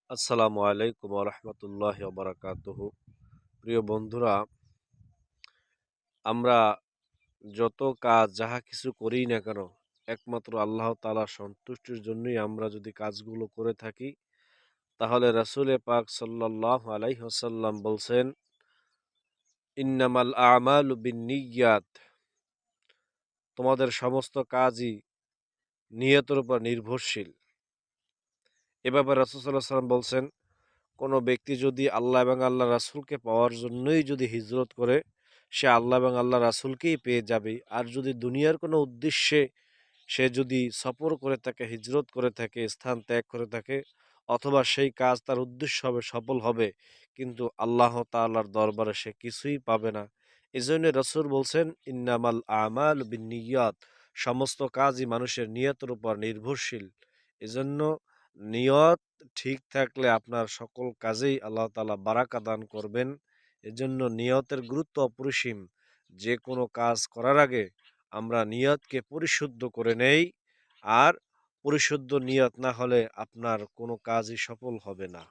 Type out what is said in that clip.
আসসালামু আলাইকুম রহমতুল্লাহ বারাকাতুহু। প্রিয় বন্ধুরা, আমরা যত কাজ যাহা কিছু করি না কেন, একমাত্র আল্লাহ তাআলার সন্তুষ্টির জন্যই আমরা যদি কাজগুলো করে থাকি, তাহলে রাসূলে পাক সাল্লাল্লাহু আলাইহি ওয়াসাল্লাম বলছেন, ইন্নামাল আমালু বিন্নিয়াত, তোমাদের সমস্ত কাজই নিয়তের উপর নির্ভরশীল। এ ব্যাপারে রাসূল সাল্লাল্লাহু আলাইহি ওয়াসাল্লাম বলছেন, কোনো ব্যক্তি যদি আল্লাহ এবং আল্লাহ রাসূলকে পাওয়ার জন্যই যদি হিজরত করে, সে আল্লাহ এবং আল্লাহ রাসূলকেই পেয়ে যাবে। আর যদি দুনিয়ার কোনো উদ্দেশ্যে সে যদি সফর করে থাকে, হিজরত করে থাকে, স্থান ত্যাগ করে থাকে, অথবা সেই কাজ তার উদ্দেশ্য হবে, সফল হবে, কিন্তু আল্লাহ তাআলার দরবারে সে কিছুই পাবে না। এজন্য রাসূল বলছেন, ইন্নামাল আমালু বিন্নিয়াত, সমস্ত কাজই মানুষের নিয়তের উপর নির্ভরশীল। এজন্য নিয়ত ঠিক থাকলে আপনার সকল কাজেই আল্লাহ তাআলা বারাকা দান করবেন। এজন্য নিয়তের গুরুত্ব অপরিসীম। যে কোনো কাজ করার আগে আমরা নিয়তকে পরিশুদ্ধ করে নেই, আর পরিশুদ্ধ নিয়ত না হলে আপনার কোনো কাজই সফল হবে না।